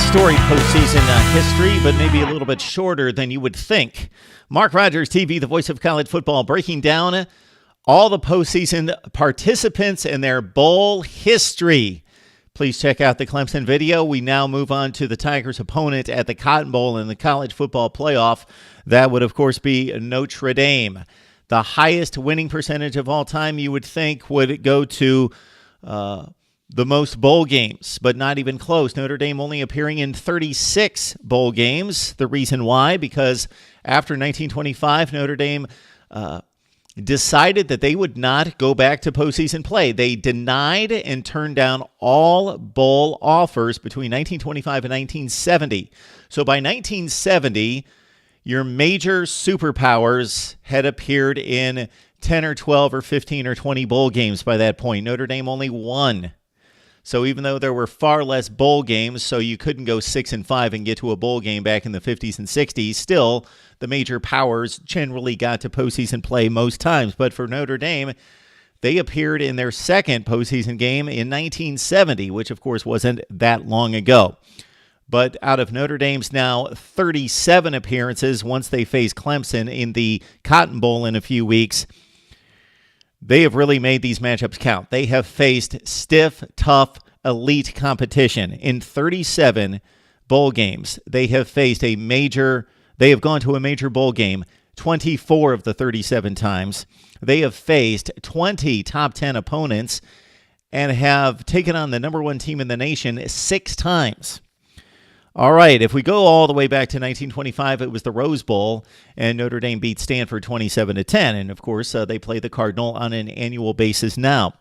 storied postseason history, but maybe a little bit shorter than you would think. Mark Rogers TV, the voice of college football, breaking down all the postseason participants and their bowl history. Please check out the Clemson video. We now move on to the Tigers' opponent at the Cotton Bowl in the college football playoff. That would, of course, be Notre Dame. The highest winning percentage of all time, you would think, would go to the most bowl games, but not even close. Notre Dame only appearing in 36 bowl games. The reason why, because after 1925, Notre Dame decided that they would not go back to postseason play. They denied and turned down all bowl offers between 1925 and 1970. So by 1970, your major superpowers had appeared in 10 or 12 or 15 or 20 bowl games by that point. Notre Dame only won. So even though there were far less bowl games, so you couldn't go 6-5 and get to a bowl game back in the 50s and 60s, still the major powers generally got to postseason play most times. But for Notre Dame, they appeared in their second postseason game in 1970, which of course wasn't that long ago. But out of Notre Dame's now 37 appearances, once they face Clemson in the Cotton Bowl in a few weeks, they have really made these matchups count. They have faced stiff, tough, elite competition. In 37 bowl games, they have gone to a major bowl game 24 of the 37 times. They have faced 20 top 10 opponents and have taken on the number one team in the nation 6 times. All right, if we go all the way back to 1925, it was the Rose Bowl, and Notre Dame beat Stanford 27-10. And, of course, they play the Cardinal on an annual basis now.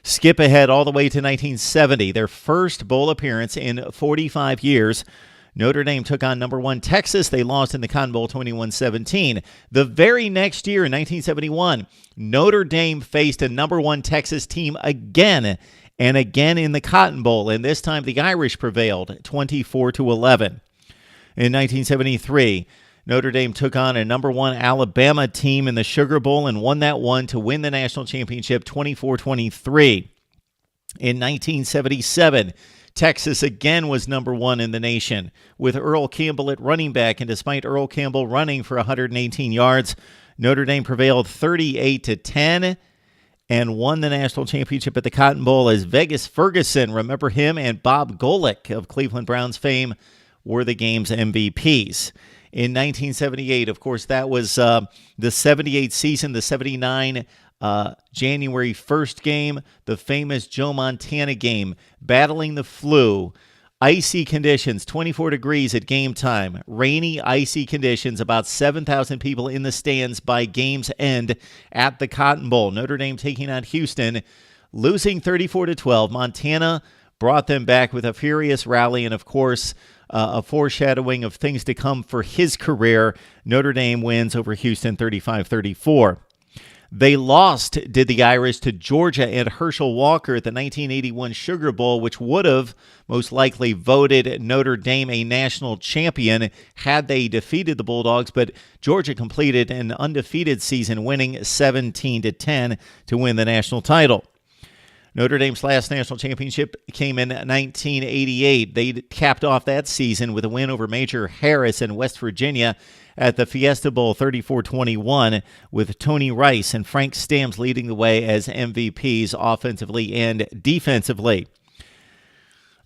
Skip ahead all the way to 1970, their first bowl appearance in 45 years. Notre Dame took on number one Texas. They lost in the Cotton Bowl 21-17. The very next year, in 1971, Notre Dame faced a number one Texas team again, and again in the Cotton Bowl, and this time the Irish prevailed 24-11. In 1973, Notre Dame took on a number one Alabama team in the Sugar Bowl and won that one to win the national championship 24-23. In 1977, Texas again was number one in the nation with Earl Campbell at running back, and despite Earl Campbell running for 118 yards, Notre Dame prevailed 38-10. and won the national championship at the Cotton Bowl as Vegas Ferguson, remember him, and Bob Golick of Cleveland Browns fame were the game's MVPs. In 1978, of course, that was the 78 season, the 79 January 1st game, the famous Joe Montana game, battling the flu. Icy conditions, 24 degrees at game time. Rainy, icy conditions, about 7,000 people in the stands by game's end at the Cotton Bowl. Notre Dame taking on Houston, losing 34-12. Montana brought them back with a furious rally and, of course, a foreshadowing of things to come for his career. Notre Dame wins over Houston 35-34. They lost, did the Irish, to Georgia and Herschel Walker at the 1981 Sugar Bowl, which would have most likely voted Notre Dame a national champion had they defeated the Bulldogs, but Georgia completed an undefeated season, winning 17-10 to win the national title. Notre Dame's last national championship came in 1988. They capped off that season with a win over Major Harris in West Virginia at the Fiesta Bowl 34-21, with Tony Rice and Frank Stamms leading the way as MVPs offensively and defensively.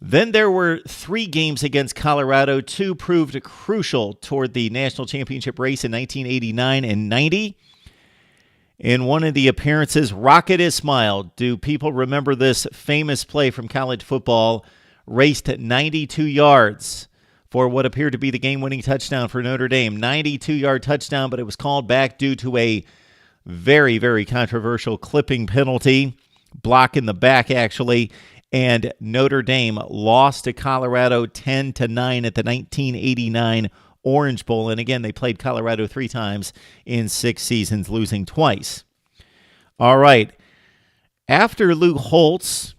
Then there were 3 games against Colorado. 2 proved crucial toward the national championship race in 1989 and 90. In one of the appearances, Rocket Ismail, do people remember this famous play from college football, raced 92 yards for what appeared to be the game-winning touchdown for Notre Dame. 92-yard touchdown, but it was called back due to a very, very controversial clipping penalty, block in the back actually, and Notre Dame lost to Colorado 10-9 at the 1989 Orange Bowl. And again, they played Colorado 3 times in 6 seasons, losing twice. All right. After Lou Holtz,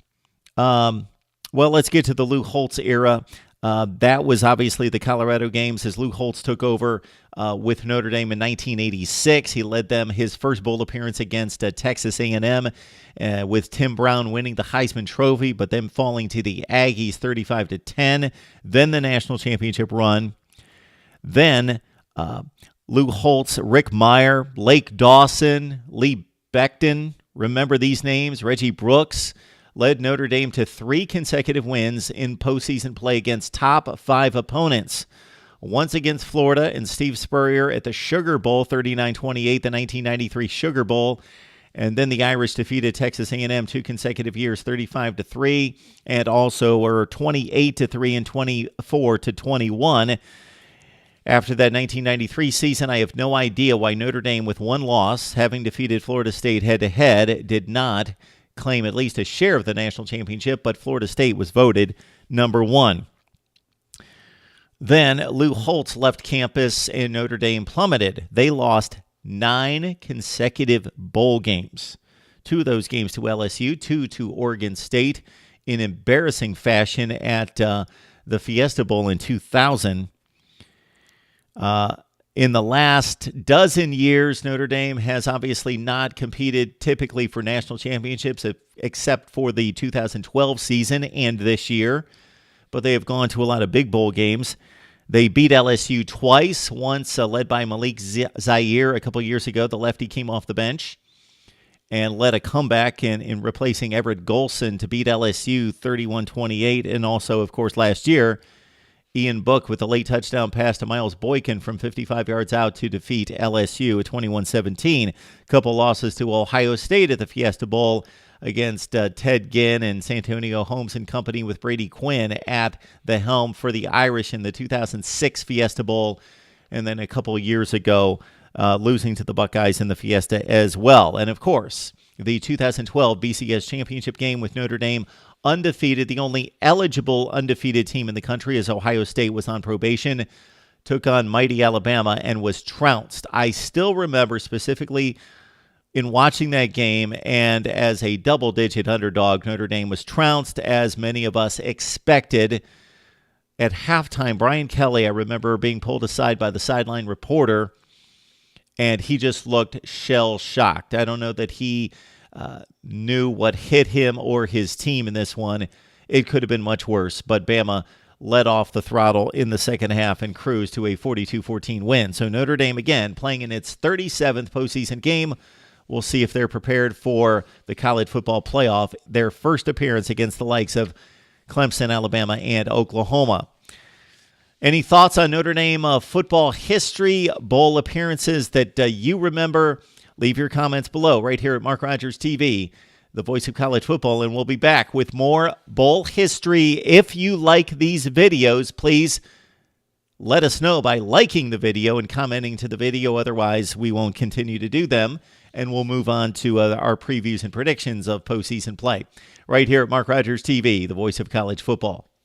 let's get to the Lou Holtz era. That was obviously the Colorado games as Lou Holtz took over with Notre Dame in 1986. He led them his first bowl appearance against Texas A&M, with Tim Brown winning the Heisman Trophy, but then falling to the Aggies 35-10. Then the national championship run. Then Lou Holtz, Rick Meyer, Lake Dawson, Lee Becton. Remember these names? Reggie Brooks led Notre Dame to 3 consecutive wins in postseason play against top 5 opponents. Once against Florida and Steve Spurrier at the Sugar Bowl, 39-28, the 1993 Sugar Bowl. And then the Irish defeated Texas A&M 2 consecutive years, 35-3, and also were 28-3 and 24-21. After that 1993 season, I have no idea why Notre Dame, with 1 loss, having defeated Florida State head-to-head, did not claim at least a share of the national championship, but Florida State was voted number 1. Then Lou Holtz left campus and Notre Dame plummeted. They lost 9 consecutive bowl games. 2 of those games to LSU, 2 to Oregon State in embarrassing fashion at the Fiesta Bowl in 2000. In the last dozen years, Notre Dame has obviously not competed typically for national championships except for the 2012 season and this year, but they have gone to a lot of big bowl games. They beat LSU twice, once led by Malik Zaire a couple years ago. The lefty came off the bench and led a comeback in replacing Everett Golson to beat LSU 31-28, and also, of course, last year, Ian Book with a late touchdown pass to Miles Boykin from 55 yards out to defeat LSU at 21-17. A couple losses to Ohio State at the Fiesta Bowl against Ted Ginn and Santonio Holmes and company, with Brady Quinn at the helm for the Irish in the 2006 Fiesta Bowl, and then a couple years ago losing to the Buckeyes in the Fiesta as well. And, of course, the 2012 BCS championship game with Notre Dame undefeated. The only eligible undefeated team in the country, as Ohio State was on probation, took on mighty Alabama and was trounced. I still remember specifically in watching that game, and as a double-digit underdog, Notre Dame was trounced, as many of us expected. At halftime, Brian Kelly, I remember being pulled aside by the sideline reporter, and he just looked shell-shocked. I don't know that he knew what hit him or his team in this one. It could have been much worse, but Bama let off the throttle in the second half and cruised to a 42-14 win. So Notre Dame, again, playing in its 37th postseason game. We'll see if they're prepared for the college football playoff, their first appearance against the likes of Clemson, Alabama, and Oklahoma. Any thoughts on Notre Dame football history, bowl appearances that you remember? Leave your comments below right here at Mark Rogers TV, the voice of college football, and we'll be back with more bowl history. If you like these videos, please let us know by liking the video and commenting to the video. Otherwise, we won't continue to do them, and we'll move on to our previews and predictions of postseason play right here at Mark Rogers TV, the voice of college football.